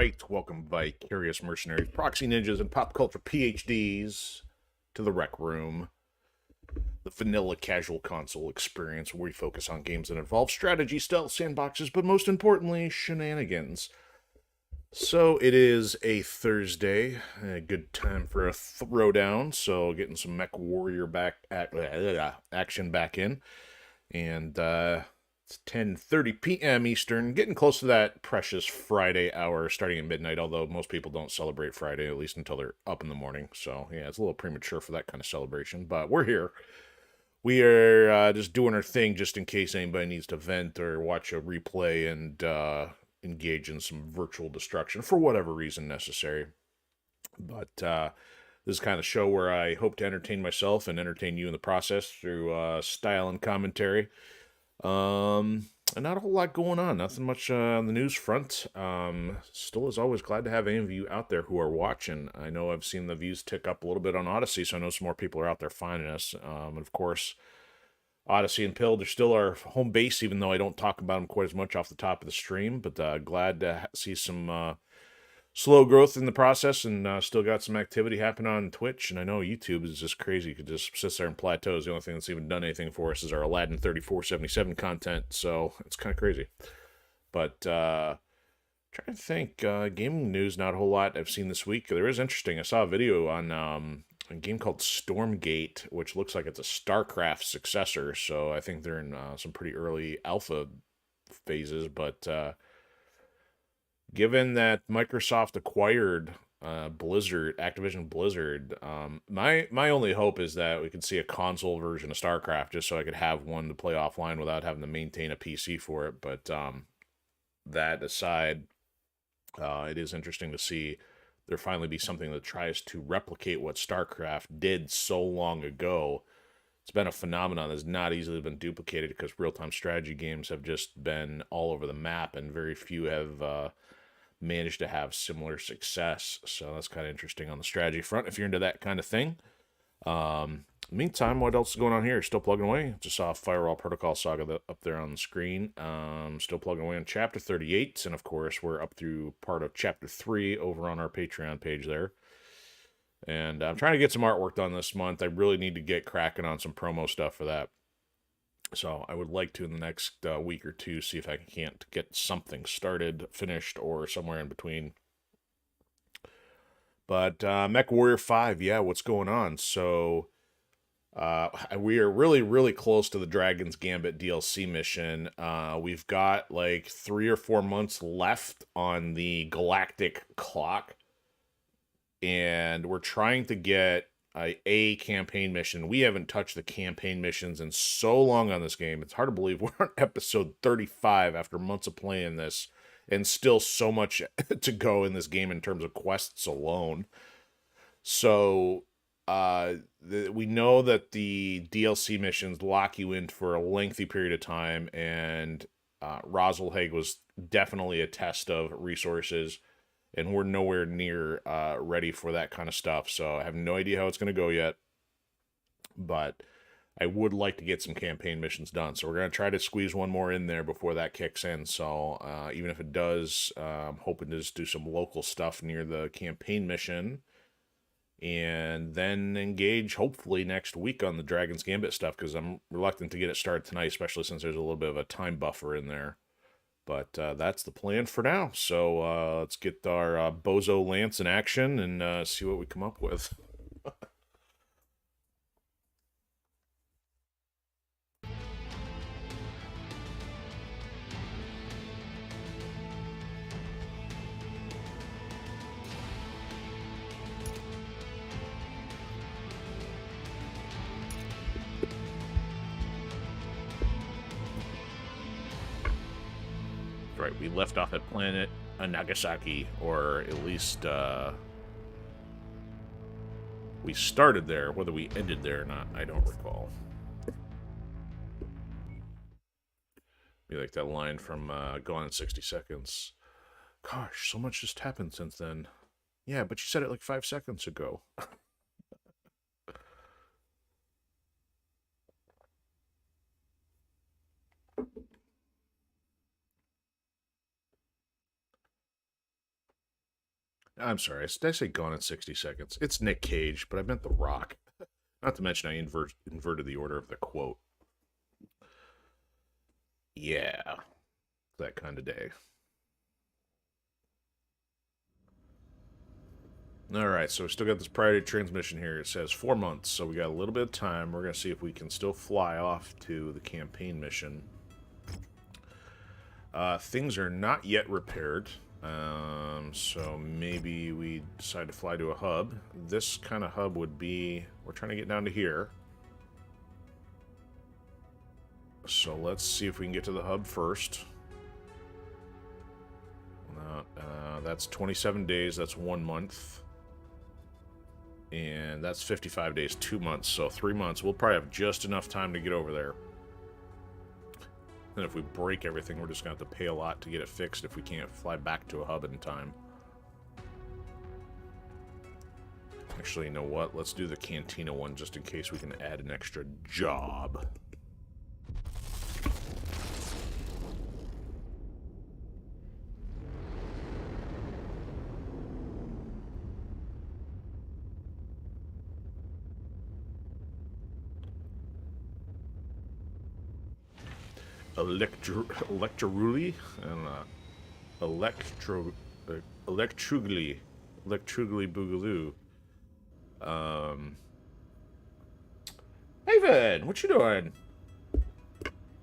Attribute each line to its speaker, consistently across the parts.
Speaker 1: right, welcome vicarious mercenaries, proxy ninjas, and pop culture PhDs to the Rec Room, the vanilla casual console experience where we focus on games that involve strategy, stealth, sandboxes, but most importantly, shenanigans. So it is a Thursday, a good time for a throwdown, so getting some MechWarrior action back in, and it's 10:30 p.m. Eastern, getting close to that precious Friday hour, starting at midnight, although most people don't celebrate Friday, at least until they're up in the morning. So, yeah, it's a little premature for that kind of celebration, but we're here. We are just doing our thing just in case anybody needs to vent or watch a replay and engage in some virtual destruction for whatever reason necessary. But this is kind of show where I hope to entertain myself and entertain you in the process through style and commentary. And not a whole lot going on. Nothing much on the news front. Still, as always, glad to have any of you out there who are watching. I know I've seen the views tick up a little bit on Odysee, so I know some more people are out there finding us. And of course, Odysee and Pill, they're still our home base, even though I don't talk about them quite as much off the top of the stream. But glad to see some slow growth in the process, and still got some activity happening on Twitch. And I know YouTube is just crazy. It just sits there and plateaus. The only thing that's even done anything for us is our Aladdin 3477 content. So it's kind of crazy. But trying to think, gaming news, not a whole lot I've seen this week. There is interesting. I saw a video on a game called Stormgate, which looks like it's a StarCraft successor. So I think they're in some pretty early alpha phases, but given that Microsoft acquired Activision Blizzard, my only hope is that we could see a console version of StarCraft, just so I could have one to play offline without having to maintain a PC for it. But that aside, it is interesting to see there finally be something that tries to replicate what StarCraft did so long ago. It's been a phenomenon that's not easily been duplicated because real-time strategy games have just been all over the map, and very few have managed to have similar success. So that's kind of interesting on the strategy front if you're into that kind of thing. Meantime, what else is going on here? Still plugging away. Just saw Firewall Protocol Saga up there on the screen. Still plugging away on Chapter 38, and of course, we're up through part of Chapter 3 over on our Patreon page there. And I'm trying to get some artwork done this month. I really need to get cracking on some promo stuff for that. So I would like to, in the next week or two, see if I can't get something started, finished, or somewhere in between. But MechWarrior 5, yeah, what's going on? So we are really, really close to the Dragon's Gambit DLC mission. We've got like 3 or 4 months left on the galactic clock. And we're trying to get a campaign mission. We haven't touched the campaign missions in so long on this game. It's hard to believe we're on episode 35 after months of playing this, and still so much to go in this game in terms of quests alone. So we know that the DLC missions lock you in for a lengthy period of time, and Rosalhague was definitely a test of resources, and we're nowhere near ready for that kind of stuff. So I have no idea how it's going to go yet, but I would like to get some campaign missions done. So we're going to try to squeeze one more in there before that kicks in. So even if it does, I'm hoping to just do some local stuff near the campaign mission, and then engage hopefully next week on the Dragon's Gambit stuff, because I'm reluctant to get it started tonight, especially since there's a little bit of a time buffer in there. But that's the plan for now. So let's get our Bozo Lance in action and see what we come up with. Right, we left off at planet Nagasaki, or at least we started there. Whether we ended there or not, I don't recall. Be like that line from Gone in 60 Seconds. Gosh, so much just happened since then. Yeah, but you said it like 5 seconds ago. I'm sorry, did I say Gone in 60 Seconds? It's Nick Cage, but I meant The Rock. Not to mention I inverted the order of the quote. Yeah, that kind of day. Alright, so we still got this priority transmission here. It says 4 months, so we got a little bit of time. We're going to see if we can still fly off to the campaign mission. Things are not yet repaired, so maybe we decide to fly to a hub. This kind of hub would be... We're trying to get down to here. So let's see if we can get to the hub first. That's 27 days, that's 1 month. And that's 55 days, 2 months, so 3 months. We'll probably have just enough time to get over there. And if we break everything, we're just going to have to pay a lot to get it fixed if we can't fly back to a hub in time. Actually, you know what? Let's do the Cantina one just in case we can add an extra job. Electrugly? I don't know. Electrugly Boogaloo. Hey, Ven, what you doing?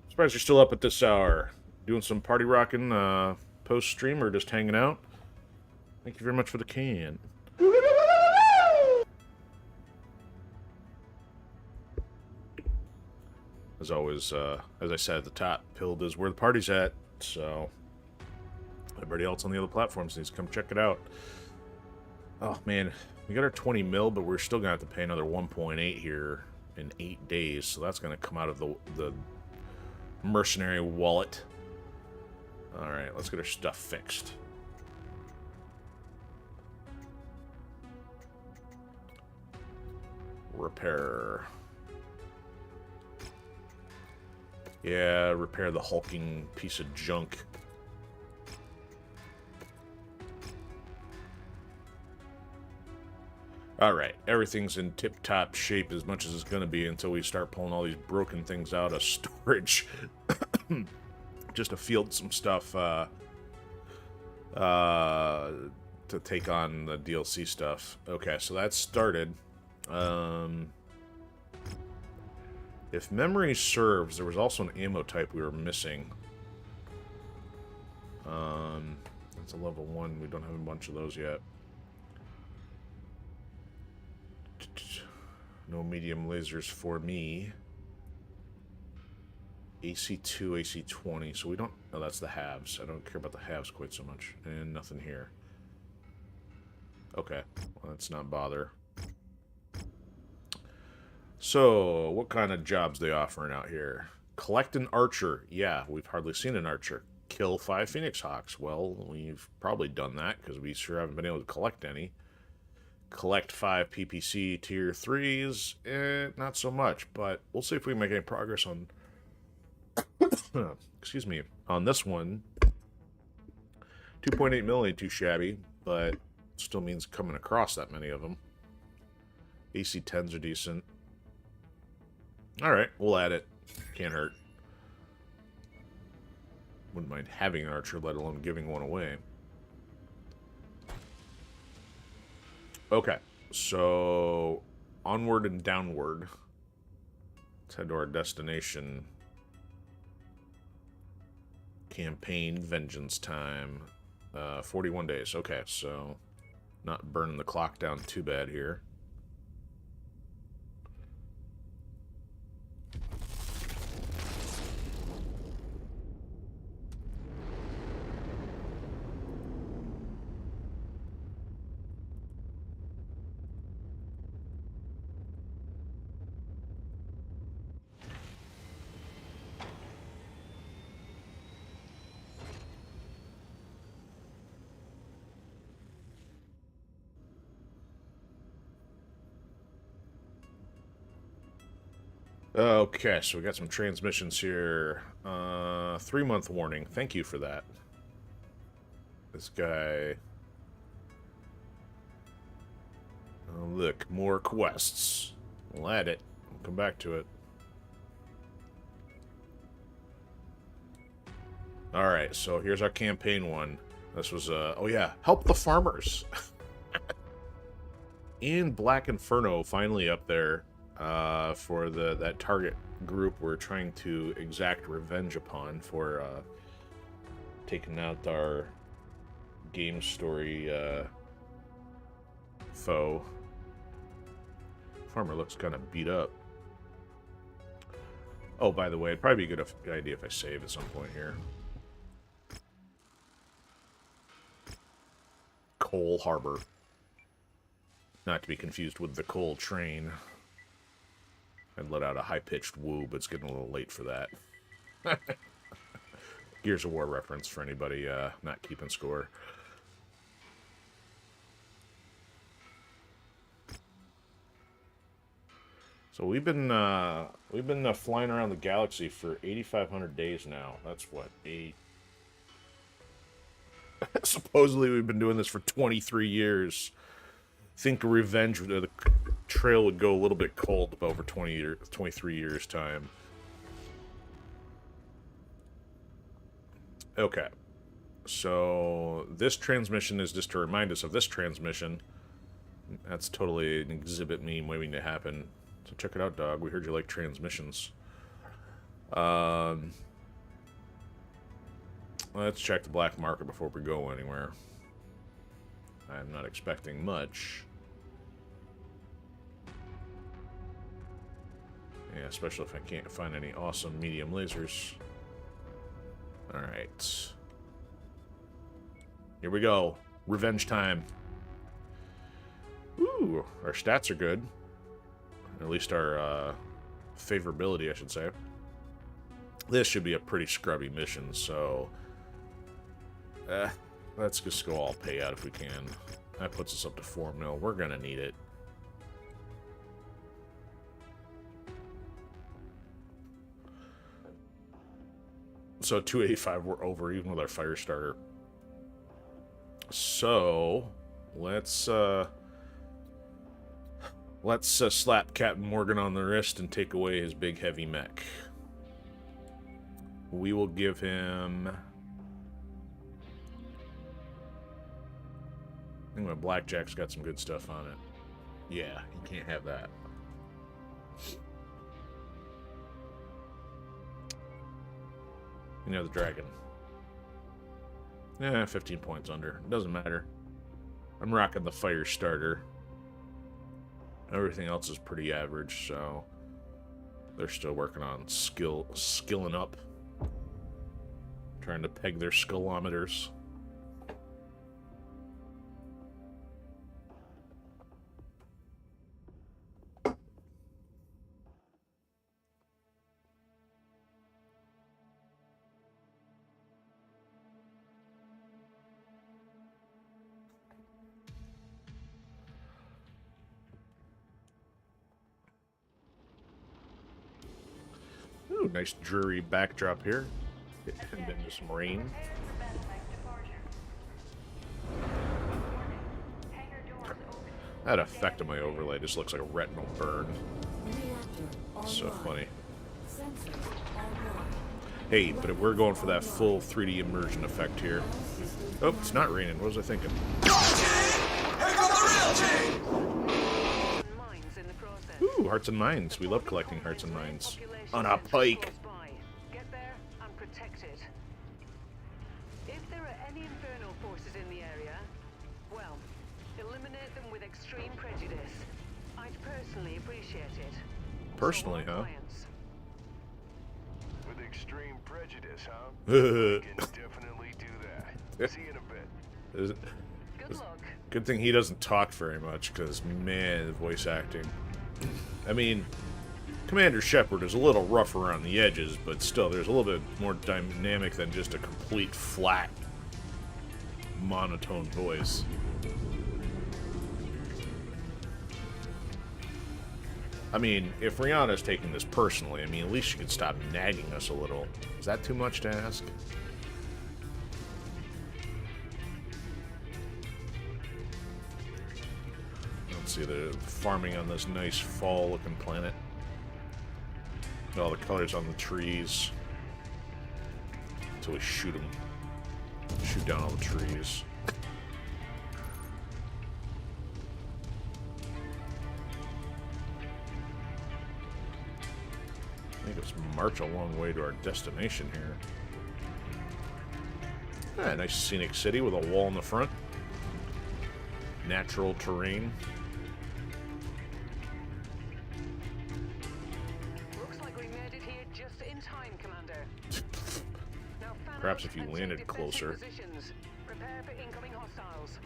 Speaker 1: Surprised you're still up at this hour. Doing some party rocking post-stream or just hanging out? Thank you very much for the can. As always, as I said at the top, Pilled is where the party's at, so everybody else on the other platforms needs to come check it out. Oh, man, we got our 20 mil, but we're still going to have to pay another 1.8 here in 8 days, so that's going to come out of the mercenary wallet. Alright, let's get our stuff fixed. Repair. Yeah, repair the hulking piece of junk. Alright, everything's in tip-top shape as much as it's going to be until we start pulling all these broken things out of storage. Just to field some stuff to take on the DLC stuff. Okay, so that's started. If memory serves, there was also an ammo type we were missing. That's a level 1. We don't have a bunch of those yet. No medium lasers for me. AC2, AC20. So we don't... Oh, that's the halves. I don't care about the halves quite so much. And nothing here. Okay. Well, let's not bother. So, what kind of jobs they offering out here? Collect an archer. Yeah, we've hardly seen an archer. Kill 5 Phoenix Hawks. Well, we've probably done that, because we sure haven't been able to collect any. Collect 5 PPC tier 3s. Not so much, but we'll see if we can make any progress on... excuse me. On this one. 2.8 mil ain't too shabby, but still means coming across that many of them. AC-10s are decent. Alright, we'll add it. Can't hurt. Wouldn't mind having an archer, let alone giving one away. Okay, so onward and downward. Let's head to our destination. Campaign Vengeance time. 41 days. Okay, so not burning the clock down too bad here. Okay, so we got some transmissions here. 3-month warning. Thank you for that. This guy... Oh, look, more quests. We'll add it. We'll come back to it. Alright, so here's our campaign one. This was, oh yeah, help the farmers. And Black Inferno finally up there for that target group we're trying to exact revenge upon for taking out our game story foe. Farmer looks kind of beat up. Oh, by the way, it'd probably be a good idea if I save at some point here. Coal Harbor. Not to be confused with the coal train. I'd let out a high-pitched woo, but it's getting a little late for that. Gears of War reference for anybody not keeping score. So we've been flying around the galaxy for 8,500 days now. That's what, 8. Supposedly we've been doing this for 23 years. Think revenge, the trail would go a little bit cold over 23 years time. Okay. So this transmission is just to remind us of this transmission. That's totally an exhibit meme waiting to happen. So check it out, dog. We heard you like transmissions. Let's check the black market before we go anywhere. I'm not expecting much. Yeah, especially if I can't find any awesome medium lasers. Alright. Here we go. Revenge time. Ooh, our stats are good. At least our favorability, I should say. This should be a pretty scrubby mission, so... let's just go all payout if we can. That puts us up to 4 mil. We're gonna need it. So 285, we're over even with our fire starter. So let's slap Captain Morgan on the wrist and take away his big heavy mech. We will give him... I think my Blackjack's got some good stuff on it. Yeah, you can't have that. You know, the dragon. Yeah, 15 points under. Doesn't matter. I'm rocking the fire starter. Everything else is pretty average, so they're still working on skilling up. Trying to peg their skillometers. Ooh, nice dreary backdrop here. And then just some rain. That effect on my overlay just looks like a retinal burn. So funny. Hey, but if we're going for that full 3D immersion effect here. Oh, it's not raining. What was I thinking? Ooh, hearts and mines. We love collecting hearts and mines. On a pike.
Speaker 2: Get there and protected. If there are any infernal forces in the area, well, eliminate them with extreme prejudice. I'd personally appreciate it.
Speaker 1: Personally, huh?
Speaker 3: With extreme prejudice, huh? We can definitely do that. See you in a bit.
Speaker 2: Good luck.
Speaker 1: Good thing he doesn't talk very much, because, man, the voice acting. I mean, Commander Shepard is a little rough around the edges, but still, there's a little bit more dynamic than just a complete, flat, monotone voice. I mean, if Rihanna's taking this personally, I mean, at least she could stop nagging us a little. Is that too much to ask? Let's see, they're farming on this nice fall-looking planet. All the colors on the trees. Until we shoot them. Shoot down all the trees. I think let's march a long way to our destination here. Yeah, nice scenic city with a wall in the front. Natural terrain.
Speaker 2: Looks like we made it here just in time, Commander. Now, fan
Speaker 1: Perhaps
Speaker 2: out
Speaker 1: if you
Speaker 2: and
Speaker 1: landed
Speaker 2: take defensive
Speaker 1: closer.
Speaker 2: positions. Prepare for incoming hostiles.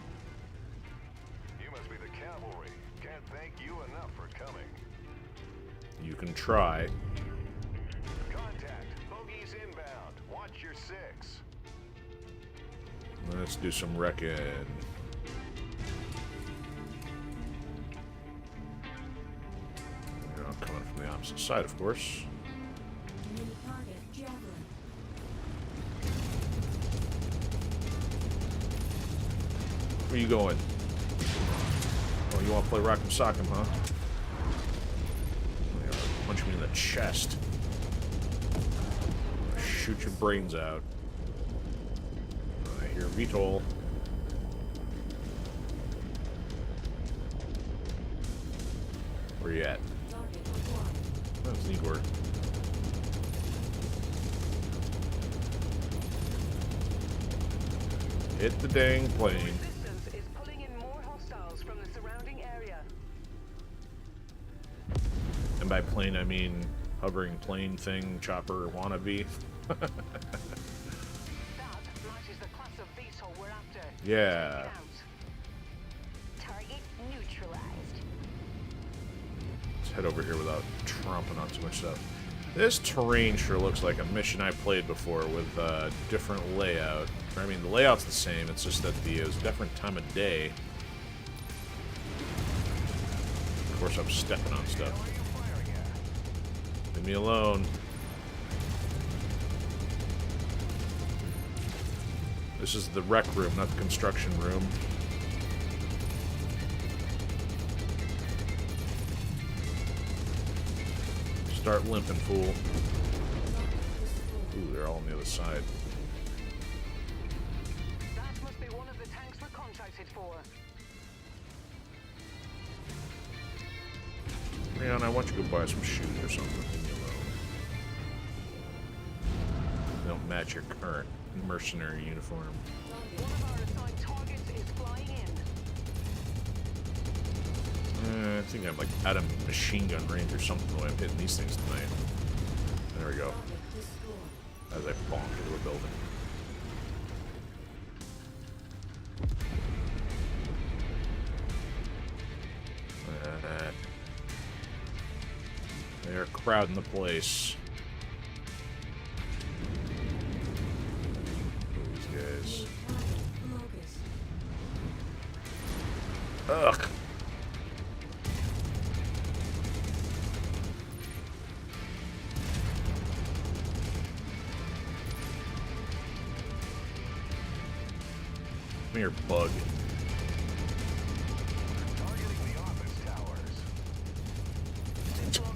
Speaker 3: You must be the cavalry. Can't thank you enough for coming.
Speaker 1: You can try.
Speaker 3: Contact. Bogies inbound. Watch your six.
Speaker 1: Let's do some wrecking. You're not coming from the opposite side, of course.
Speaker 4: New target, Javelin.
Speaker 1: Where you going? Oh, you want to play Rock'em Sock'em, huh? Yeah, punch me in the chest. Shoot your brains out. I hear VTOL. Where you at?
Speaker 4: Target acquired.
Speaker 1: That's Igor. Hit the dang plane.
Speaker 2: Resistance is pulling in more hostiles from the surrounding area.
Speaker 1: And by plane, I mean hovering plane thing, chopper, wannabe.
Speaker 2: That matches the class of VTOL we're after.
Speaker 1: Yeah.
Speaker 2: Take it out. Target neutralized.
Speaker 1: Let's head over here without tromping on too much stuff. This terrain sure looks like a mission I played before with a different layout. I mean, the layout's the same, it's just that it was a different time of day. Of course, I'm stepping on stuff. Leave me alone. This is the rec room, not the construction room. Start limping, fool. Ooh, they're all on the other side.
Speaker 2: That must be one of the tanks we're contracted for.
Speaker 1: Man, I want you to go buy some shoes or something. Leave me alone. They don't match your current mercenary uniform.
Speaker 2: One of our assigned targets is flying in.
Speaker 1: I think I'm like out of machine gun range or something the way I'm hitting these things tonight. There we go.
Speaker 4: Target destroyed.
Speaker 1: As I bonk into a building. They're crowding the place. These guys.
Speaker 4: New target, Locust.
Speaker 1: Ugh. Come here, bug.
Speaker 3: Targeting the office towers.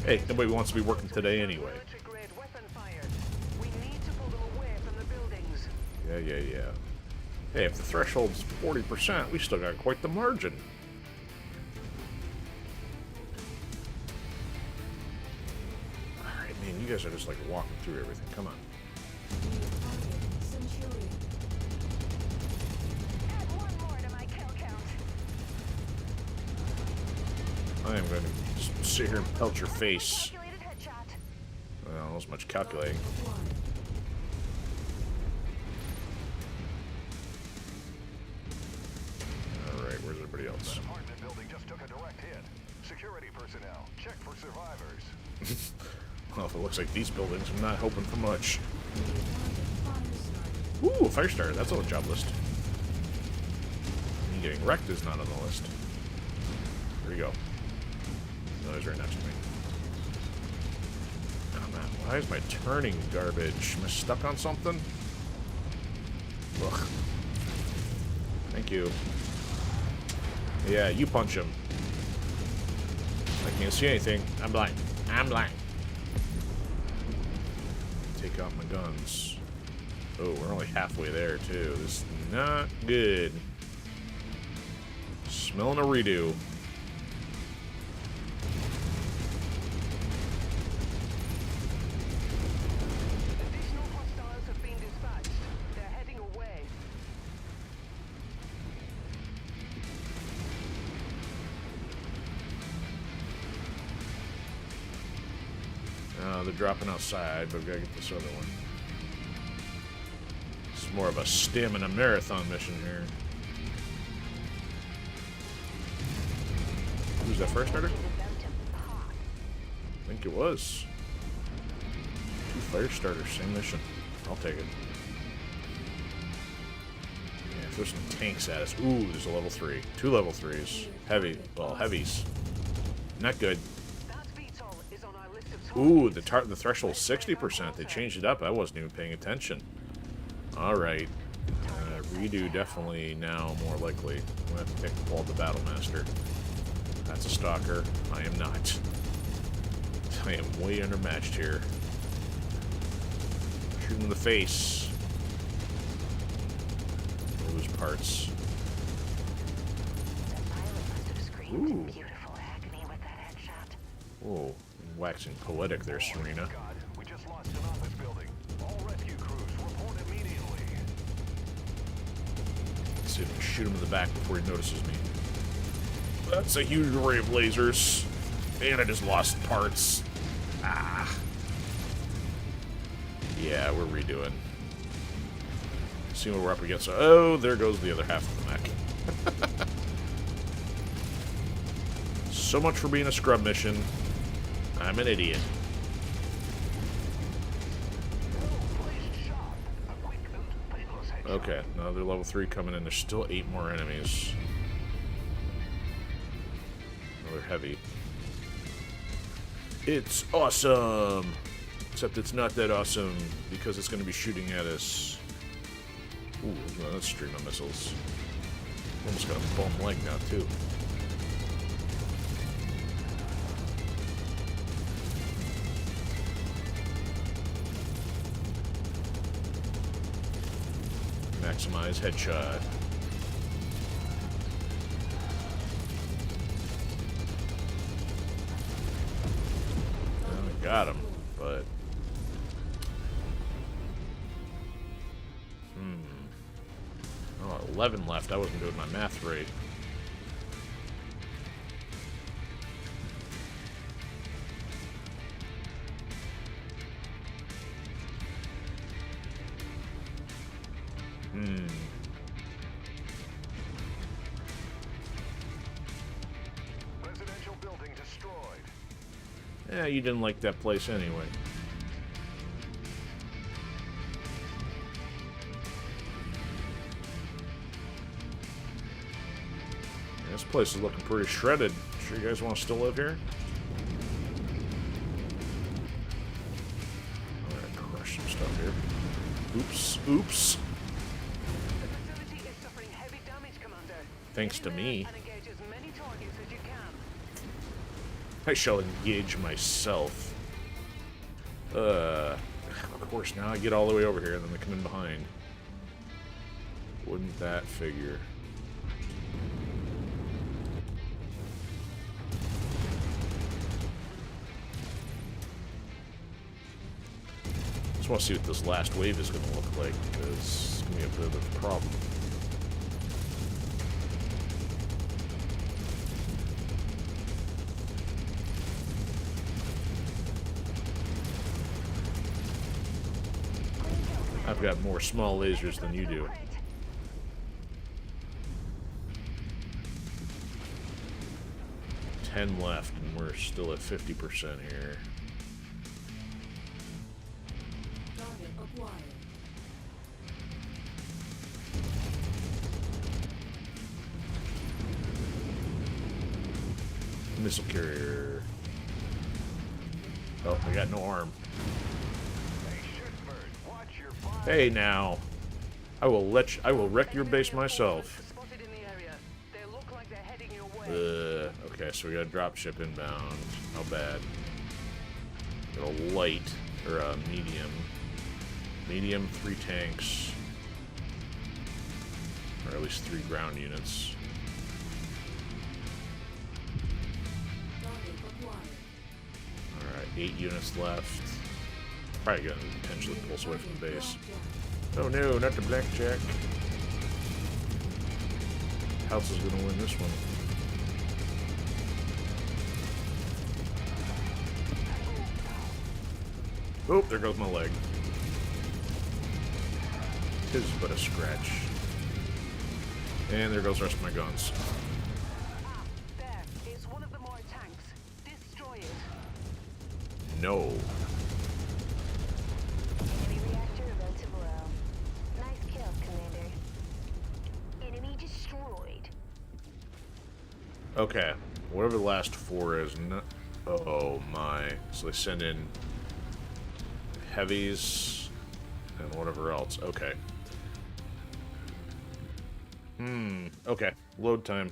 Speaker 1: Hey, nobody wants to be working today anyway.
Speaker 2: Military-grade weapon fire. We need to pull them away from the buildings.
Speaker 1: Yeah. Hey, if the threshold's 40%, we still got quite the margin. Alright, man, you guys are just like walking through everything. Come on.
Speaker 4: New target, Centurion.
Speaker 2: Add one more to my kill count.
Speaker 1: I am going to just sit here and pelt your face.
Speaker 2: Calculated headshot.
Speaker 1: Well, not as much calculating.
Speaker 4: Acquired.
Speaker 1: Alright, where's everybody else?
Speaker 3: Apartment building just took a direct hit. Security personnel, check for survivors.
Speaker 1: Well, if it looks like these buildings, I'm not hoping for much.
Speaker 4: New target, Firestarter.
Speaker 1: Ooh, Firestarter, that's on the job list. Me getting wrecked is not on the list. There you go. No, he's right next to me. Oh man, why is my turning garbage? Am I stuck on something? Ugh. Thank you. Yeah, you punch him. I can't see anything. I'm blind. I'm blind. Take out my guns. Oh, we're only halfway there, too. This is not good. Smelling a redo.
Speaker 2: Additional hostiles have been dispatched. They're heading away.
Speaker 1: They're dropping outside, but we gotta get this other one. It's more of a stamina marathon mission here. Who's that first starter? I think it was. 2 fire starters, same mission. I'll take it. Yeah, throw some tanks at us. Ooh, there's a level 3. 2 level 3s. Heavy. Well, heavies. Not good.
Speaker 2: That VTOL is on our list of
Speaker 1: Ooh,
Speaker 2: targets.
Speaker 1: the threshold 60%. They changed it up. I wasn't even paying attention. Alright. Redo definitely now more likely. I'm going to have to pick Paul the Battlemaster. That's a stalker. I am not. I am way undermatched here. Shoot him in the face. Those parts.
Speaker 5: The pilot must have screamed
Speaker 1: Ooh.
Speaker 5: beautiful agony with that headshot.
Speaker 1: Whoa, waxing poetic there, Serena.
Speaker 3: God, we just lost an office building. All rescue crews report immediately.
Speaker 1: Let's see if I can shoot him in the back before he notices me. That's a huge array of lasers. And I just lost parts. Ah. Yeah, we're redoing. See what we're up against. Oh, there goes the other half of the mech. So much for being a scrub mission. I'm an idiot. Okay, another level 3 coming in. There's still 8 more enemies. Another heavy. It's awesome! Except it's not that awesome because it's going to be shooting at us. Ooh, another stream of missiles. Almost got a bum leg now, too. Maximize headshot. Well, we got him, but... Oh, 11 left. I wasn't doing my math right.
Speaker 3: Residential building destroyed.
Speaker 1: Yeah, you didn't like that place anyway. This place is looking pretty shredded. Sure you guys want to still live here? I'm gonna crush some stuff here. Oops, oops.
Speaker 2: The facility is suffering heavy damage, Commander.
Speaker 1: Thanks
Speaker 2: Get
Speaker 1: to
Speaker 2: in there
Speaker 1: me.
Speaker 2: and engage as many targets as you can.
Speaker 1: I shall engage myself. Of course, now I get all the way over here and then they come in behind. Wouldn't that figure? Just want to see what this last wave is going to look like, because it's going to be a bit of a problem. I've got more small lasers than you do. $10 left, and we're still at 50% here.
Speaker 4: Target acquired.
Speaker 1: Missile carrier. Oh, I got no arm.
Speaker 3: Hey, Shitbird, watch your fire.
Speaker 1: Hey now, I will wreck your base myself.
Speaker 2: Spotted in the area. They look like they're heading your way.
Speaker 1: Okay, so we got a dropship inbound. How bad? Got a light, or a medium. Medium, 3 tanks. Or at least 3 ground units.
Speaker 4: Target acquired.
Speaker 1: Alright, 8 units left. Probably gonna potentially pull us away from the base. Oh no, not the blackjack. House is gonna win this one. Oh, there goes my leg. Tis but a scratch. And there goes the rest of my guns.
Speaker 2: Ah, there. It's one of the more tanks. Destroy it.
Speaker 1: No.
Speaker 5: Enemy reactor about to blow. Nice kill, Commander. Enemy destroyed.
Speaker 1: Okay. Whatever the last 4 is. Oh my. So they send in heavies and whatever else. Okay. Okay. Load time.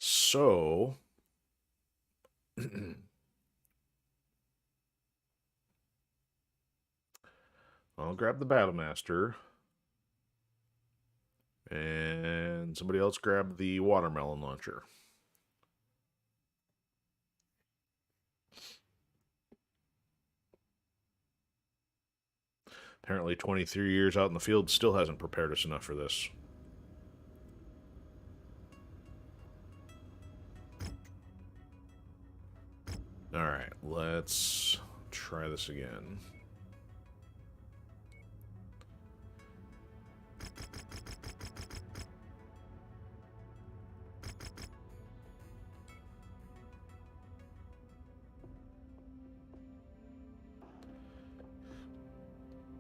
Speaker 1: So, I'll grab the Battlemaster. And somebody else grab the watermelon launcher. Apparently 23 years out in the field still hasn't prepared us enough for this. Alright, let's try this again.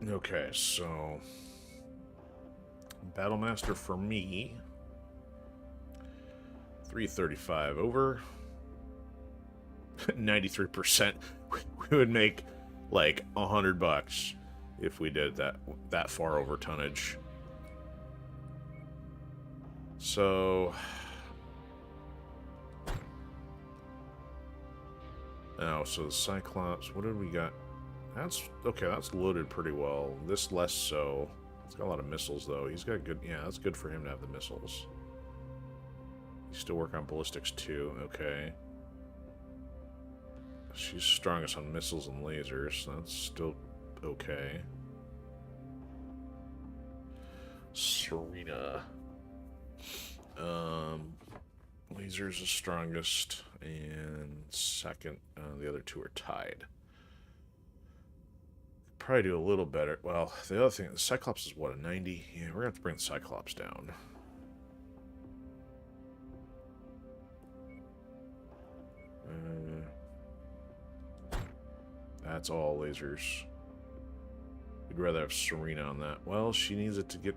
Speaker 1: Okay, so Battlemaster for me, 335 over. 93%. We would make like $100 if we did that far over tonnage. So oh, so the Cyclops, what did we got? That's okay, that's loaded pretty well. This less so. It's got a lot of missiles though. He's got good, yeah, that's good for him to have the missiles. He's still working on ballistics too, okay. She's strongest on missiles and lasers, so that's still okay. Serena. Lasers is strongest, and second, the other 2 are tied. Probably do a little better. Well, the other thing, the Cyclops is what, a 90? Yeah, we're gonna have to bring the Cyclops down. That's all lasers. We'd rather have Serena on that. Well, she needs it to get...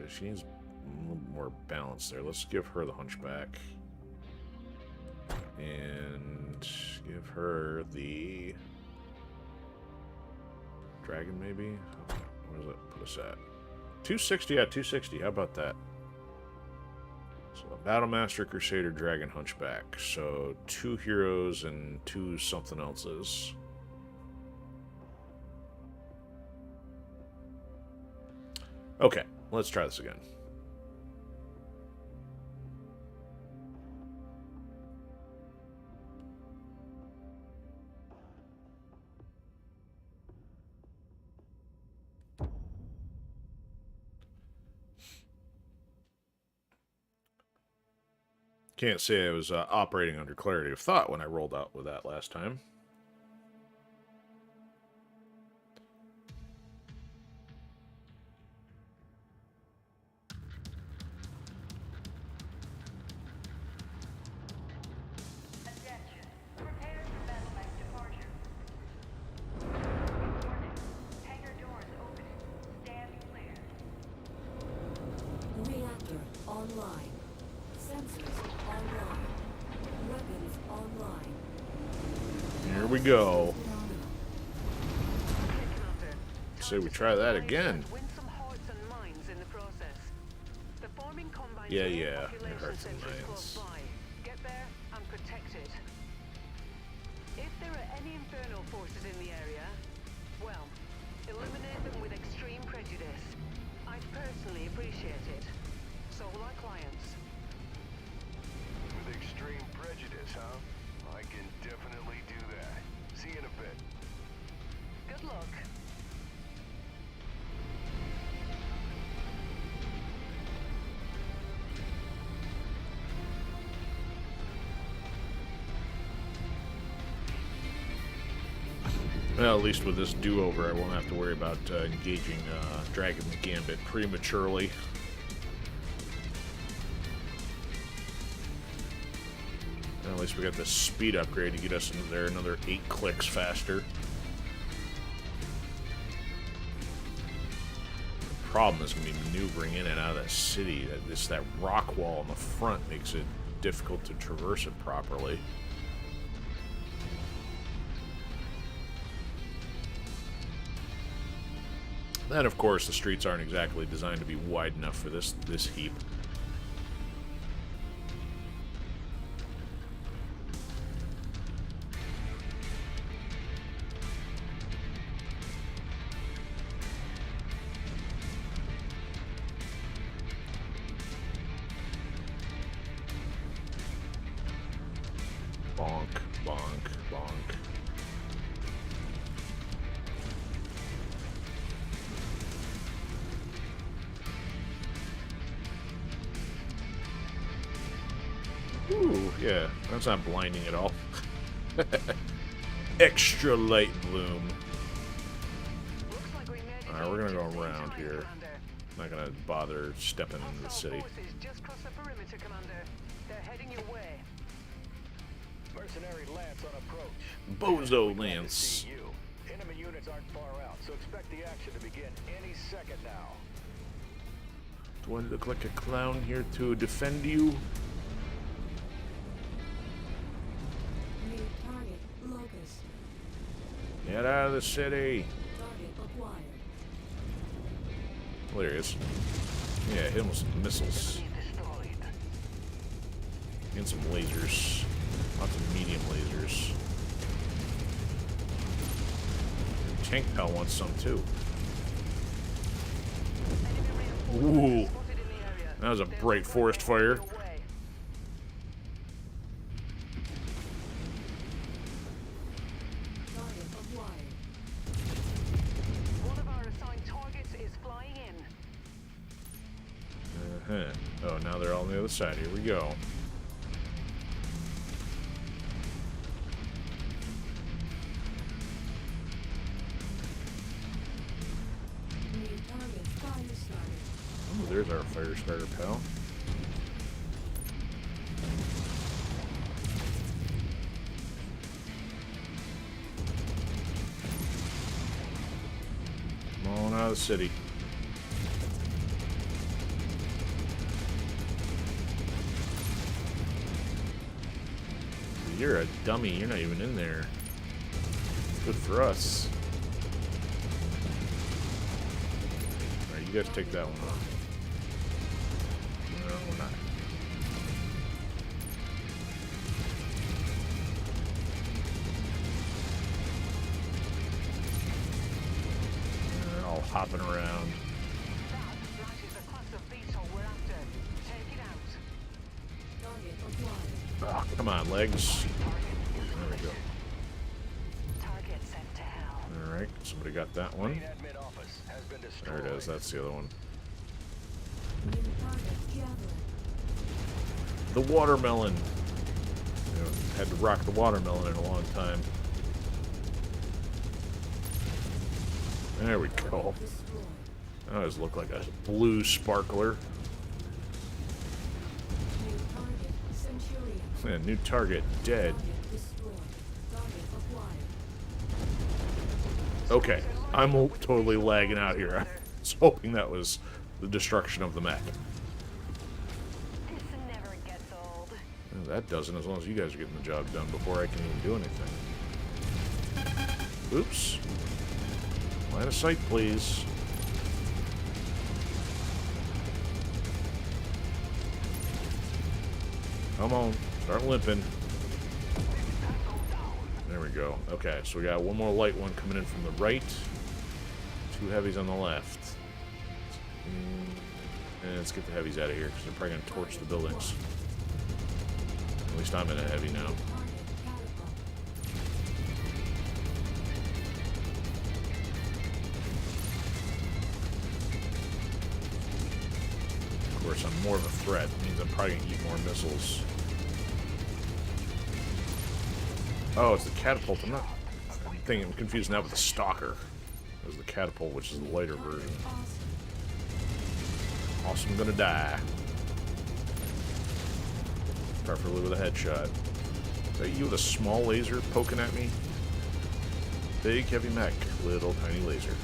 Speaker 1: She needs a little more balance there. Let's give her the Hunchback. And give her the... Dragon, maybe? Where does that put us at? 260, yeah, 260. How about that? So, Battlemaster, Crusader, Dragon, Hunchback. So, 2 heroes and 2 something else's. Okay, let's try this again. Can't say I was operating under clarity of thought when I rolled out with that last time.
Speaker 2: Attention. Prepare
Speaker 4: online. Sensors online. Weapons online.
Speaker 1: Here we go.
Speaker 4: Phenomenal.
Speaker 2: Okay, Commander.
Speaker 1: Say we try that again.
Speaker 2: Win some hearts and minds in the process. The forming combine
Speaker 1: Yeah,
Speaker 2: to
Speaker 1: yeah,
Speaker 2: population
Speaker 1: hearts and
Speaker 2: centers
Speaker 1: minds.
Speaker 2: close by. Get there and protect it. If there are any infernal forces in the area, well, eliminate them with extreme prejudice. I'd personally appreciate it. So will our clients.
Speaker 3: With extreme prejudice, huh? I can definitely do that. See you in a bit.
Speaker 2: Good luck.
Speaker 1: Well, at least with this do-over, I won't have to worry about engaging Dragon's Gambit prematurely. Well, at least we got the speed upgrade to get us into there another 8 clicks faster. The problem is going to be maneuvering in and out of that city. That rock wall in the front makes it difficult to traverse it properly. And of course, the streets aren't exactly designed to be wide enough for this heap. Bonk, bonk, bonk. Ooh, yeah, that's not blinding at all. Extra light bloom.
Speaker 2: Looks like we made it
Speaker 1: Alright, we're gonna go
Speaker 2: just in
Speaker 1: around
Speaker 2: time,
Speaker 1: here.
Speaker 2: Commander.
Speaker 1: Not gonna bother stepping into the
Speaker 2: Hostile
Speaker 1: city.
Speaker 2: forces just crossed the perimeter, Commander. They're heading your way.
Speaker 6: Mercenary Lance on approach.
Speaker 1: Bozo
Speaker 6: Glad to
Speaker 1: Lance.
Speaker 6: see you. Enemy units aren't far out, so expect the action to begin any second now.
Speaker 1: Do I look like a clown here to defend you?
Speaker 4: New target. Locust.
Speaker 1: Get out of the city.
Speaker 4: Target acquired.
Speaker 1: Well, there he is. Yeah, hit him with some missiles. And some lasers. Lots of medium lasers. Tank Pal wants some too. Ooh. That was a bright forest fire.
Speaker 4: Target acquired.
Speaker 2: One of our assigned targets is flying in.
Speaker 1: Oh, now they're all on the other side. Here we go.
Speaker 4: New target. Fire starter.
Speaker 1: Oh, there's our fire starter pal. Come on out of the city. You're a dummy. You're not even in there. Good for us. Alright, you guys take that one off. No, we're not. They're all hopping around.
Speaker 2: That matches the class of beetle we're after. Take it out.
Speaker 4: Target acquired.
Speaker 1: Oh, come on, legs. There we go.
Speaker 2: Target sent to hell.
Speaker 1: Alright, somebody got that one.
Speaker 6: Main admin office has been
Speaker 1: There
Speaker 6: destroyed.
Speaker 1: it is, that's the other one.
Speaker 4: New target. Javelin.
Speaker 1: The watermelon. You know, had to rock the watermelon in a long time. There we go.
Speaker 4: Destroyed.
Speaker 1: That always looked like a blue sparkler.
Speaker 4: New target. Centurion.
Speaker 1: And new target dead.
Speaker 4: Target destroyed. Target acquired.
Speaker 1: Okay, I'm totally lagging out here. I was hoping that was the destruction of the mech. No, that doesn't, as long as you guys are getting the job done before I can even do anything. Oops. Line of sight, please. Come on. Start limping. There we go. Okay, so we got one more light one coming in from the right. 2 heavies on the left. And let's get the heavies out of here, because they're probably going to torch the buildings. At least I'm in a heavy now. Of course, I'm more of a threat. It means I'm probably going to eat more missiles. Oh, it's the catapult. I'm confusing that with the stalker. It was the catapult, which is the lighter version. Awesome, gonna die. Preferably with a headshot. Is that you with a small laser poking at me? Big heavy mech, little tiny laser.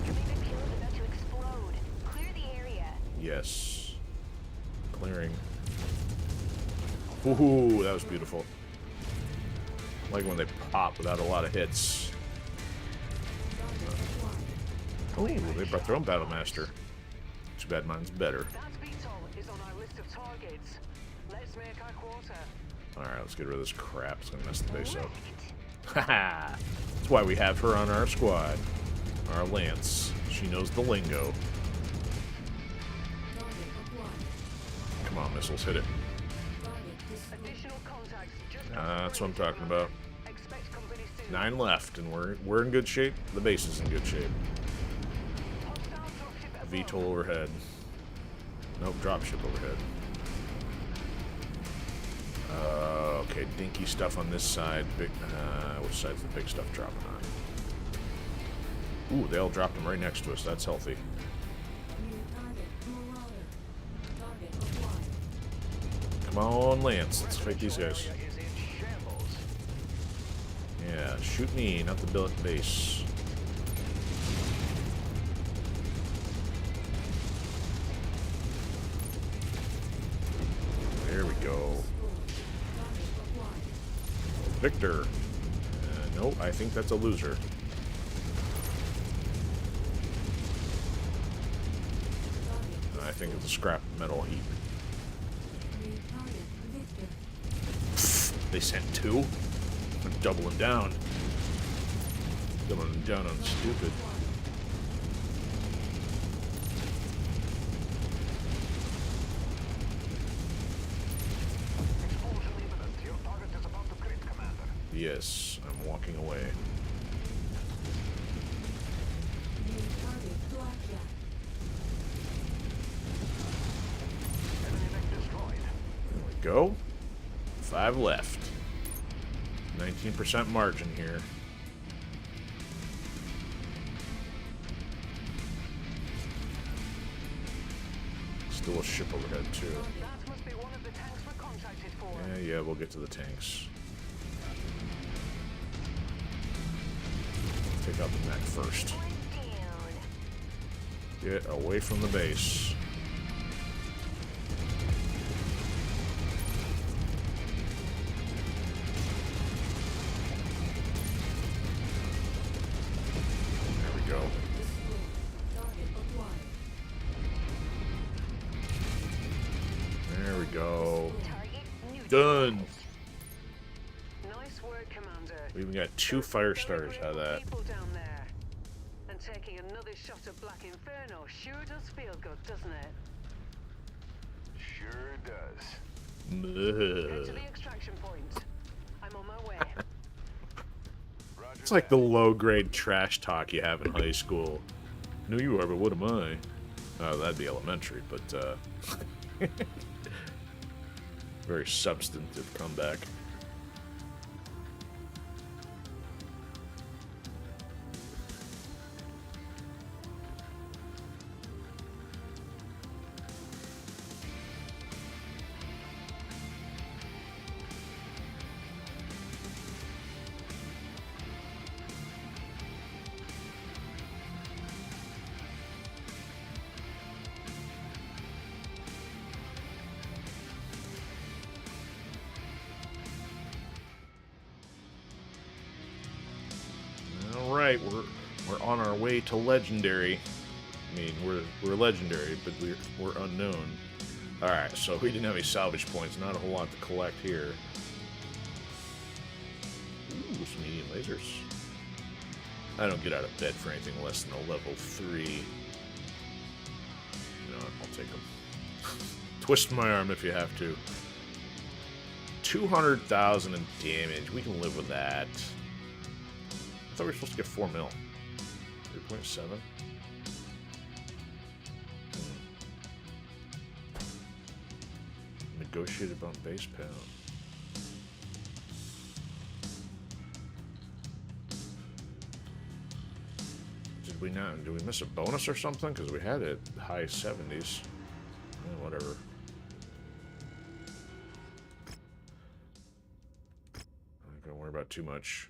Speaker 5: Commander Kill is about to explode. Clear the area.
Speaker 1: Yes. Clearing. Ooh, that was beautiful. Like when they pop without a lot of hits. Oh, they brought their own Battle Master. Too bad mine's better.
Speaker 2: That VTOL is on our list of targets. Let's make our quarter.
Speaker 1: Alright, let's get rid of this crap. It's gonna mess the base up. Haha! That's why we have her on our squad. Our Lance. She knows the lingo. Come on, missiles, hit it.
Speaker 2: Additional contacts just
Speaker 1: That's what I'm talking about.
Speaker 2: expect company soon.
Speaker 1: 9 left, and we're in good shape. The base is in good shape.
Speaker 2: Hostile dropship above.
Speaker 1: VTOL overhead. Nope, dropship overhead. Okay, dinky stuff on this side. Big. Which side's the big stuff dropping on? Ooh, they all dropped them right next to us. That's healthy. Come on, Lance. Let's fight these guys.
Speaker 6: Is in shambles.
Speaker 1: Yeah, shoot me, not the billet base. There we go. Victor. No, I think that's a loser. I think it's a scrap metal heap. They sent 2. I'm doubling down. Doubling down on stupid.
Speaker 6: Explosion imminent. Your target is about to crit, Commander.
Speaker 1: Yes, I'm walking away.
Speaker 6: Enemy mech destroyed.
Speaker 1: There we go. 5 left. 19% margin here. Still a ship overhead, too.
Speaker 2: That must be one of the tanks we're contracted for.
Speaker 1: Yeah, we'll get to the tanks. Take out the mech first.
Speaker 5: One down.
Speaker 1: Get away from the base. There we go. There we go.
Speaker 5: Target neutralized.
Speaker 1: Done.
Speaker 2: Nice work, Commander.
Speaker 1: We even got 2 fire stars out of that.
Speaker 2: People down there. And taking another shot of Black Inferno sure does feel good, doesn't it?
Speaker 3: Sure does.
Speaker 2: Head to the extraction point. I'm on my way.
Speaker 3: Roger
Speaker 1: It's like
Speaker 3: that.
Speaker 1: the low-grade trash talk you have in high school. I know you are, but what am I? Oh, that'd be elementary, but, very substantive comeback. right, we're on our way to legendary. I mean, we're legendary, but we're unknown. All right, so we didn't have any salvage points. Not a whole lot to collect here. Ooh, some medium lasers. I don't get out of bed for anything less than a level 3. You know what? I'll take them. Twist my arm if you have to. 200,000 in damage. We can live with that. I thought we were supposed to get 4 mil. 3.7. Negotiate about base pound. Did we not? Did we miss a bonus or something? Because we had it high 70s. Whatever. Don't worry about too much.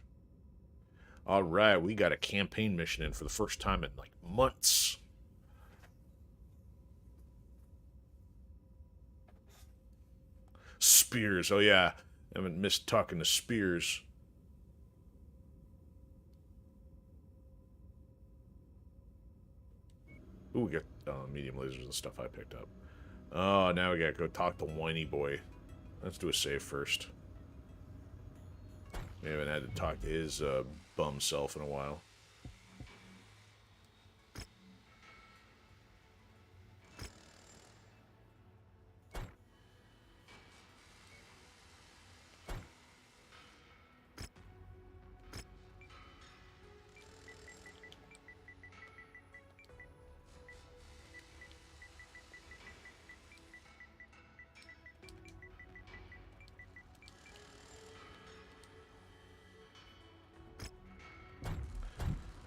Speaker 1: All right, we got a campaign mission in for the first time in like months. Spears. Oh yeah, I haven't missed talking to Spears. Ooh, we got medium lasers and stuff I picked up. Oh, now we gotta go talk to Whiny Boy. Let's do a save first. We haven't had to talk to his bum self in a while.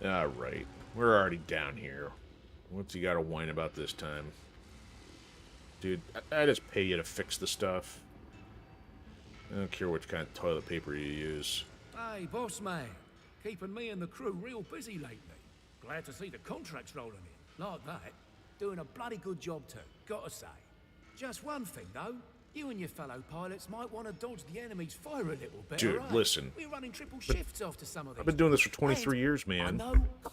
Speaker 1: Alright, we're already down here. What's he got to whine about this time? Dude, I just pay you to fix the stuff. I don't care which kind of toilet paper you use.
Speaker 7: Hey, boss man. Keeping me and the crew real busy lately. Glad to see the contracts rolling in. Like that. Doing a bloody good job too, gotta say. Just one thing though. You and your fellow pilots might want to dodge the enemy's fire a little better.
Speaker 1: Dude,
Speaker 7: right?
Speaker 1: listen.
Speaker 7: We're running triple shifts after some of these.
Speaker 1: I've been doing this for 23
Speaker 7: And
Speaker 1: years, man.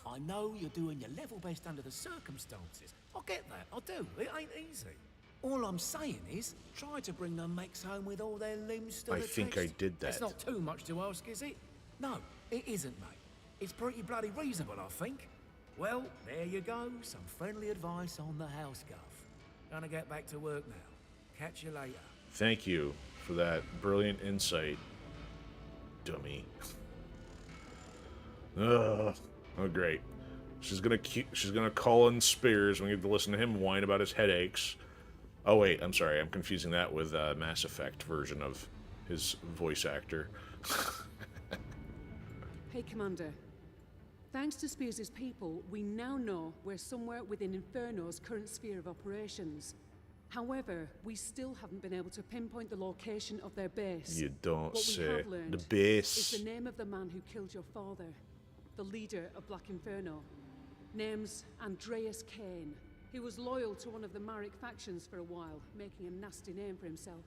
Speaker 7: I know you're doing your level best under the circumstances. I get that, I do. It ain't easy. All I'm saying is, try to bring the mechs home with all their limbs still
Speaker 1: I
Speaker 7: attached.
Speaker 1: think I did that.
Speaker 7: It's not too much to ask, is it? No, it isn't, mate. It's pretty bloody reasonable, I think. Well, there you go. Some friendly advice on the house, Guff. Gonna get back to work now. Catch you later.
Speaker 1: Thank you for that brilliant insight, dummy. Ugh. Oh, great. She's gonna call in Spears. We get to listen to him whine about his headaches. Oh wait, I'm sorry. I'm confusing that with Mass Effect version of his voice actor.
Speaker 8: Hey, Commander. Thanks to Spears' people, we now know we're somewhere within Inferno's current sphere of operations. However, we still haven't been able to pinpoint the location of their base.
Speaker 1: You don't
Speaker 8: what
Speaker 1: say.
Speaker 8: We have learned
Speaker 1: The base.
Speaker 8: is the name of the man who killed your father, the leader of Black Inferno. Name's Andreas Kane. He was loyal to one of the Marek factions for a while, making a nasty name for himself.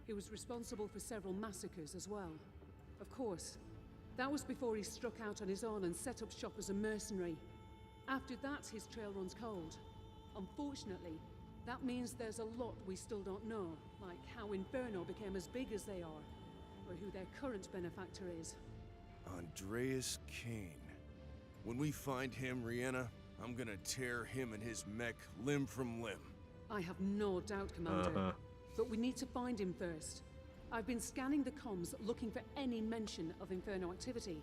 Speaker 8: He was responsible for several massacres as well. Of course, that was before he struck out on his own and set up shop as a mercenary. After that, his trail runs cold. Unfortunately, that means there's a lot we still don't know, like how Inferno became as big as they are, or who their current benefactor is.
Speaker 3: Andreas Kane. When we find him, Rihanna, I'm gonna tear him and his mech limb from limb.
Speaker 8: I have no doubt, Commander. But we need to find him first. I've been scanning the comms looking for any mention of Inferno activity.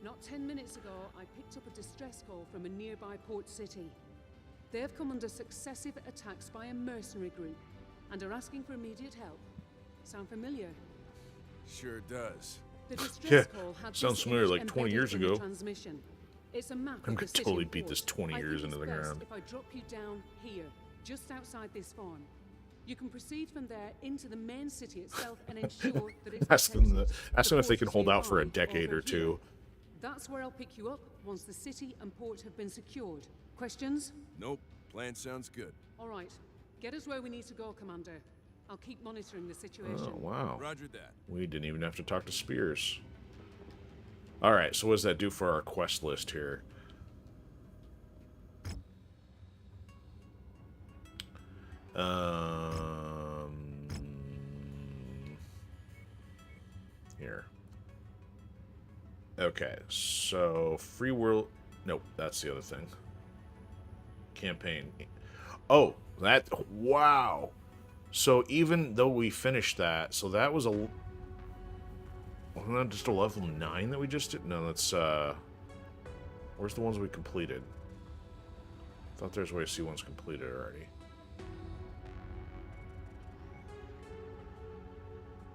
Speaker 8: Not 10 minutes ago, I picked up a distress call from a nearby port city. They have come under successive attacks by a mercenary group and are asking for immediate help. Sound familiar?
Speaker 3: Sure does.
Speaker 8: The distress
Speaker 1: Yeah,
Speaker 8: call had
Speaker 1: sounds
Speaker 8: this
Speaker 1: familiar,
Speaker 8: image
Speaker 1: like 20
Speaker 8: embedded
Speaker 1: years
Speaker 8: in the
Speaker 1: ago.
Speaker 8: Transmission. It's a map
Speaker 1: I'm
Speaker 8: of the
Speaker 1: gonna
Speaker 8: city
Speaker 1: totally
Speaker 8: and
Speaker 1: beat this
Speaker 8: port.
Speaker 1: 20
Speaker 8: I
Speaker 1: years
Speaker 8: think
Speaker 1: into
Speaker 8: it's
Speaker 1: the
Speaker 8: best
Speaker 1: ground.
Speaker 8: if I drop you down here, just outside this farm. You can proceed from there into the main city itself and ensure that it's
Speaker 1: Ask them,
Speaker 8: protected.
Speaker 1: ask them if they
Speaker 8: port
Speaker 1: can
Speaker 8: is
Speaker 1: hold out for a
Speaker 8: nearby,
Speaker 1: decade
Speaker 8: over
Speaker 1: or two.
Speaker 8: here. That's where I'll pick you up once the city and port have been secured. Questions?
Speaker 3: Nope. Plan sounds good.
Speaker 8: All right. Get us where we need to go, Commander. I'll keep monitoring the situation.
Speaker 1: Oh, wow.
Speaker 3: Roger that.
Speaker 1: We didn't even have to talk to Spears. Alright, so what does that do for our quest list here? Here. Okay, so free world... Nope, that's the other thing. Campaign. Oh, that... Wow! So even though we finished that, so that was a... Wasn't that just a level 9 that we just did? No, that's, where's the ones we completed? I thought there's a way to see ones completed already.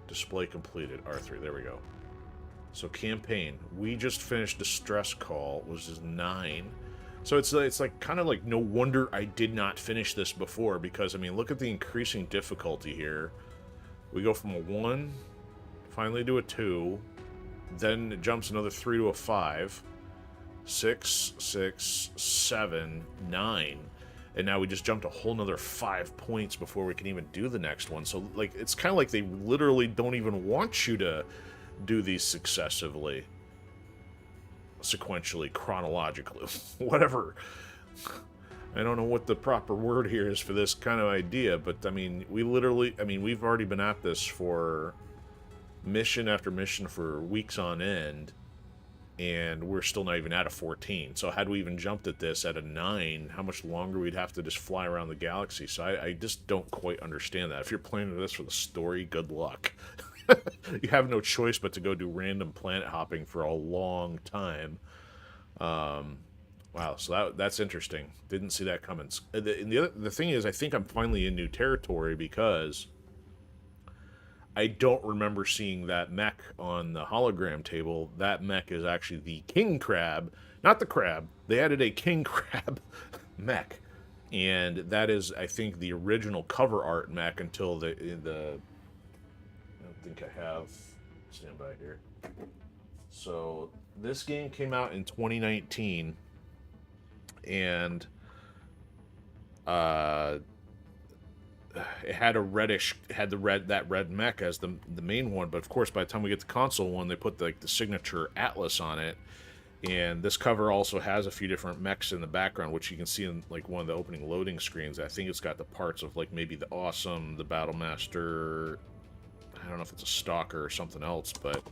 Speaker 1: Display completed. R3, there we go. So campaign. We just finished Distress Call, which is 9. So it's like kind of like no wonder I did not finish this before, because I mean look at the increasing difficulty here. We go from a 1, finally to a 2, then it jumps another 3 to a 5, 6, 6, 7, 9. And now we just jumped a whole nother 5 points before we can even do the next one. So, like, it's kind of like they literally don't even want you to do these successively. Sequentially, chronologically, whatever. I don't know what the proper word here is for this kind of idea, but, I mean, we've already been at this for mission after mission for weeks on end. And we're still not even at a 14. So had we even jumped at this at a 9, how much longer we'd have to just fly around the galaxy. So I just don't quite understand that. If you're playing this for the story, good luck. You have no choice but to go do random planet hopping for a long time. Wow, so that's interesting. Didn't see that coming. The thing is, I think I'm finally in new territory because I don't remember seeing that mech on the hologram table. That mech is actually the king crab, not the crab. They added a king crab mech, and that is, I think, the original cover art mech until the. I don't think I have. Stand by here. So this game came out in 2019, and it had that red mech as the main one, but of course by the time we get the console one, they put the signature Atlas on it. And this cover also has a few different mechs in the background, which you can see in like one of the opening loading screens. I think it's got the parts of like maybe the Awesome, the Battlemaster. I don't know if it's a Stalker or something else, but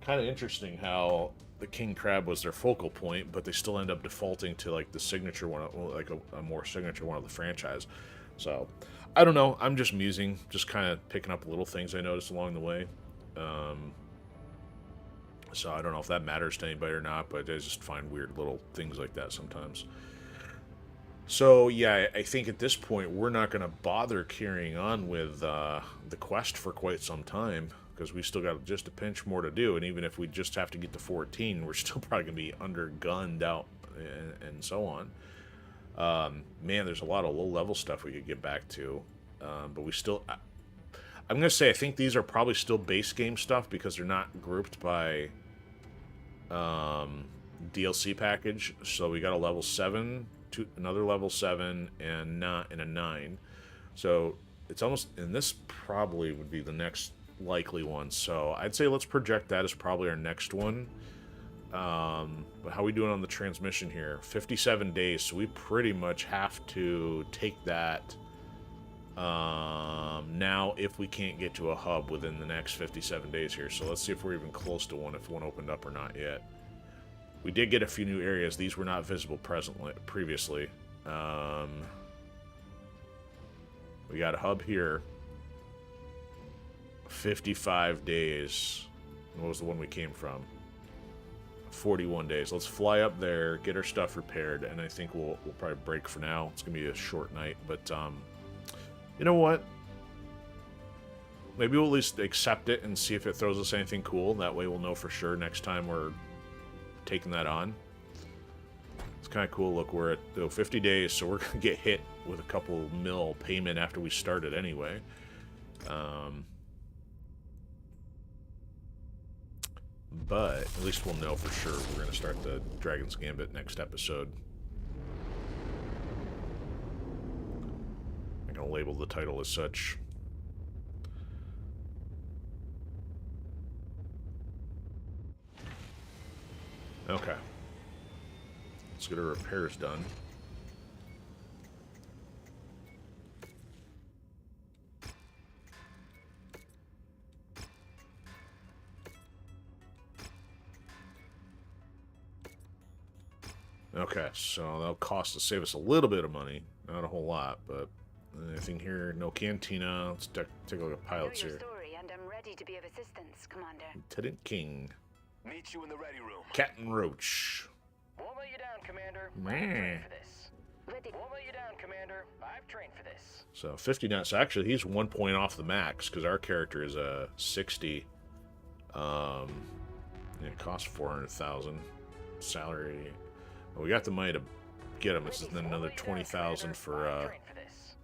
Speaker 1: kind of interesting how the King Crab was their focal point, but they still end up defaulting to like the signature one, like a more signature one of the franchise. So I don't know. I'm just musing, just kind of picking up little things I noticed along the way. So I don't know if that matters to anybody or not, but I just find weird little things like that sometimes. So yeah, I think at this point we're not going to bother carrying on with the quest for quite some time, because we still got just a pinch more to do, and even if we just have to get to 14, we're still probably going to be undergunned out and so on. Man, there's a lot of low-level stuff we could get back to, but we still... I'm going to say I think these are probably still base game stuff because they're not grouped by DLC package. So we got a level 7, another level 7, and a 9. So it's almost... And this probably would be the next likely one. So I'd say let's project that as probably our next one. But how are we doing on the transmission here? 57 days, so we pretty much have to take that now if we can't get to a hub within the next 57 days here. So let's see if we're even close to one, if one opened up or not yet. We did get a few new areas. These were not visible previously. We got a hub here. 55 days. What was the one we came from? 41 days. Let's fly up there, get our stuff repaired, and I think we'll probably break for now. It's gonna be a short night, but you know what? Maybe we'll at least accept it and see if it throws us anything cool. That way we'll know for sure next time we're taking that on. It's kind of cool. Look, we're at 50 days, so we're gonna get hit with a couple mil payment after we started anyway. But at least we'll know for sure we're going to start the Dragon's Gambit next episode. I'm going to label the title as such. Okay. Let's get our repairs done. Okay, so that'll cost to save us a little bit of money. Not a whole lot, but anything here? No cantina. Let's take a look at pilots
Speaker 5: Know your
Speaker 1: here.
Speaker 5: story, and I'm ready to be of assistance, Commander.
Speaker 1: Lieutenant King.
Speaker 6: Meet you in the ready room.
Speaker 1: Captain Roach.
Speaker 6: Won't let you down, Commander.
Speaker 1: Meh.
Speaker 6: I've trained for this.
Speaker 5: Ready.
Speaker 6: Won't let you down, Commander. I've trained for this.
Speaker 1: So 59. So actually, he's 1 point off the max because our character is a 60. It costs 400,000 salary. Well, we got the money to get him. This is then another 20,000 for.
Speaker 6: I've trained for this.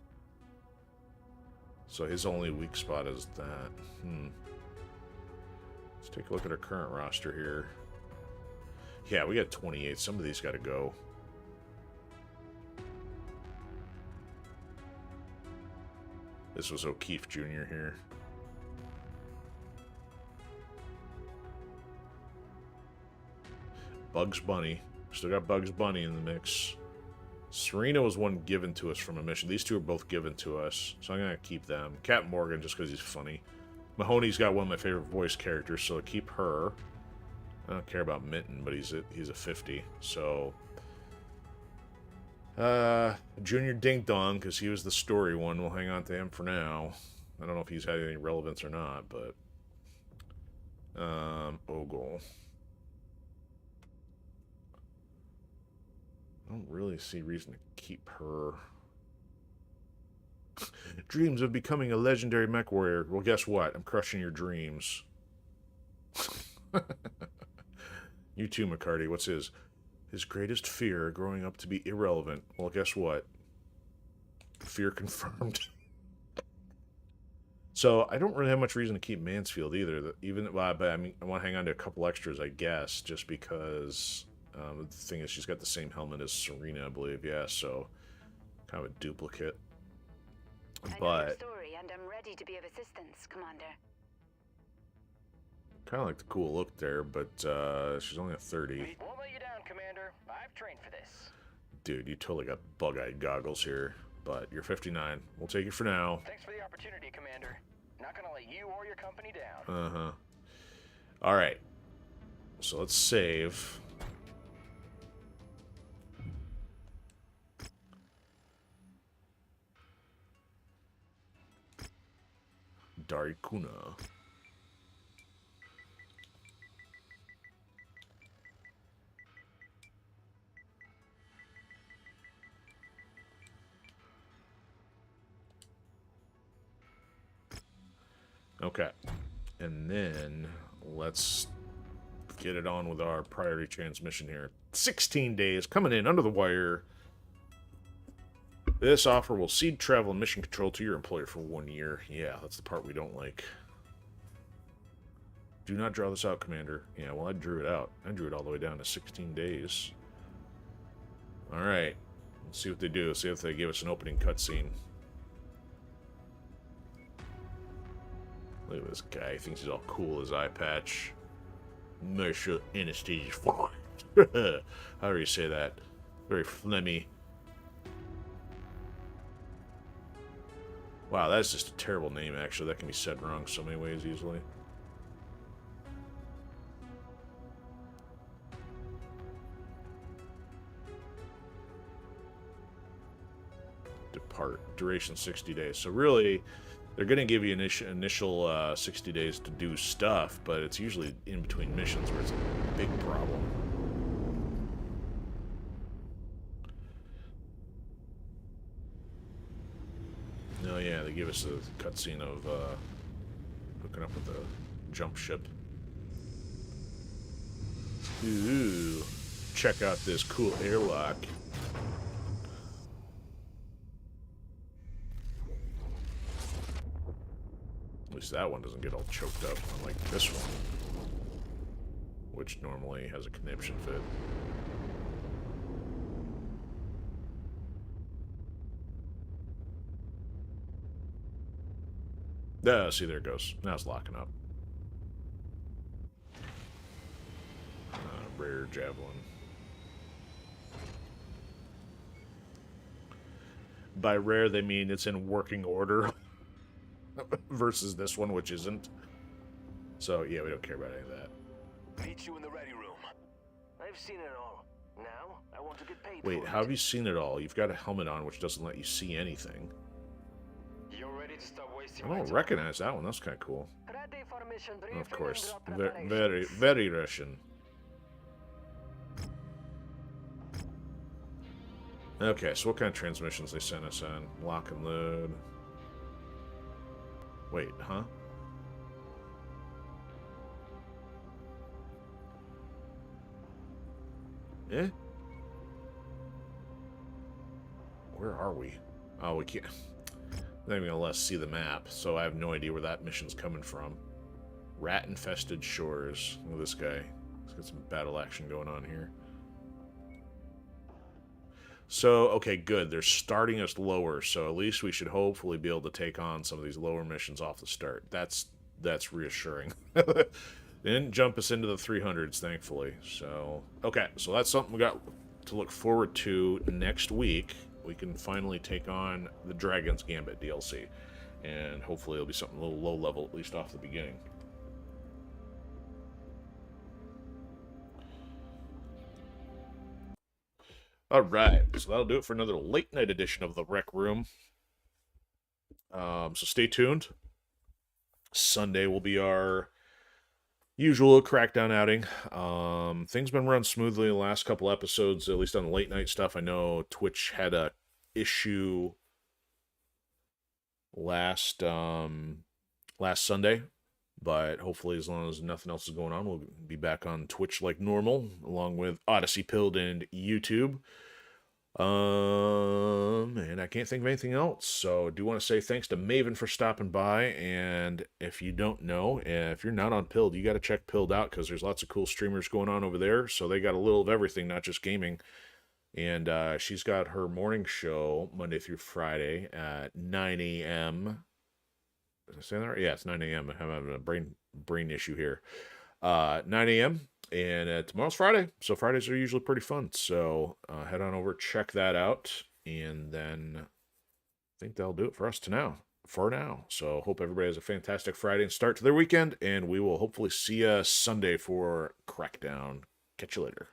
Speaker 1: So his only weak spot is that. Let's take a look at our current roster here. Yeah, we got 28. Some of these got to go. This was O'Keefe Jr. here. Bugs Bunny. Still got Bugs Bunny in the mix. Serena was one given to us from a mission. These two are both given to us, so I'm going to keep them. Captain Morgan, just because he's funny. Mahoney's got one of my favorite voice characters, so I keep her. I don't care about Minton, but he's a 50, so... Junior Ding Dong, because he was the story one. We'll hang on to him for now. I don't know if he's had any relevance or not, but... Ogle. I don't really see reason to keep her. Dreams of becoming a legendary MechWarrior. Well, guess what? I'm crushing your dreams. You too, McCarty. What's his? His greatest fear, growing up to be irrelevant. Well, guess what? Fear confirmed. So, I don't really have much reason to keep Mansfield either. But I mean, I want to hang on to a couple extras, I guess, just because... the thing is, she's got the same helmet as Serena, I believe. Yeah, so kind of a duplicate.
Speaker 5: I know
Speaker 1: But
Speaker 5: your story, and I'm ready to be of assistance, Commander.
Speaker 1: kind of like the cool look there, but she's only a 30.
Speaker 6: Won't let you down, Commander. I've trained for this.
Speaker 1: Dude, you totally got bug-eyed goggles here, but you're 59. We'll take it for now.
Speaker 6: Thanks for the opportunity, Commander. Not gonna let you or your company down.
Speaker 1: Uh-huh. All right. So let's save. Darikuna. Okay. And then let's get it on with our priority transmission here. 16 days coming in under the wire. This offer will cede travel and mission control to your employer for 1 year. Yeah, that's the part we don't like. Do not draw this out, Commander. Yeah, well, I drew it out. I drew it all the way down to 16 days. Alright. Let's see what they do. See if they give us an opening cutscene. Look at this guy. He thinks he's all cool, his eye patch. Martial anesthesia form. How do you say that? Very phlegmy. Wow, that's just a terrible name, actually. That can be said wrong so many ways easily. Depart. Duration 60 days. So really, they're going to give you initial 60 days to do stuff, but it's usually in between missions where it's a big problem. Oh yeah, they give us a cutscene of hooking up with the jump ship. Ooh, check out this cool airlock. At least that one doesn't get all choked up, unlike this one, which normally has a conniption fit. See, there it goes. Now it's locking up. rare javelin. By rare, they mean it's in working order versus this one, which isn't. So, yeah, we don't care about any of that.
Speaker 6: Meet you in the ready room. I've seen it all. Now, I want to get paid
Speaker 1: Wait,
Speaker 6: for
Speaker 1: how
Speaker 6: it.
Speaker 1: have you seen it all? You've got a helmet on, which doesn't let you see anything.
Speaker 6: You're ready to stop wasting
Speaker 1: I don't recognize that one. That's kind of cool.
Speaker 2: Ready for mission
Speaker 1: Of
Speaker 2: briefing
Speaker 1: course.
Speaker 2: and drop
Speaker 1: Very, very Russian. Okay, so what kind of transmissions they sent us on? Lock and load. Wait, huh? Eh? Where are we? Oh, we can't. I'm not even gonna let us see the map, so I have no idea where that mission's coming from. Rat-infested shores. Look at this guy. He's got some battle action going on here. So, okay, good. They're starting us lower, so at least we should hopefully be able to take on some of these lower missions off the start. That's reassuring. They didn't jump us into the 300s, thankfully. So, okay, so that's something we got to look forward to next week. We can finally take on the Dragon's Gambit DLC. And hopefully it'll be something a little low level, at least off the beginning. Alright, so that'll do it for another late night edition of the Rec Room. So stay tuned. Sunday will be our usual Crackdown outing. Things been run smoothly the last couple episodes, at least on the late night stuff. I know Twitch had a issue last Sunday, but hopefully as long as nothing else is going on, we'll be back on Twitch like normal, along with Odysee Pilled and YouTube. And I can't think of anything else, so I do want to say thanks to Maven for stopping by, and if you don't know, if you're not on Pilled, you got to check Pilled out, because there's lots of cool streamers going on over there, so they got a little of everything, not just gaming. And she's got her morning show Monday through Friday at 9 a.m. Did I say that right? Yeah, it's 9 a.m. I'm having a brain issue here. 9 a.m. And tomorrow's Friday, so Fridays are usually pretty fun. So head on over, check that out, and then I think that'll do it for us for now. So hope everybody has a fantastic Friday and start to their weekend, and we will hopefully see you Sunday for Crackdown. Catch you later.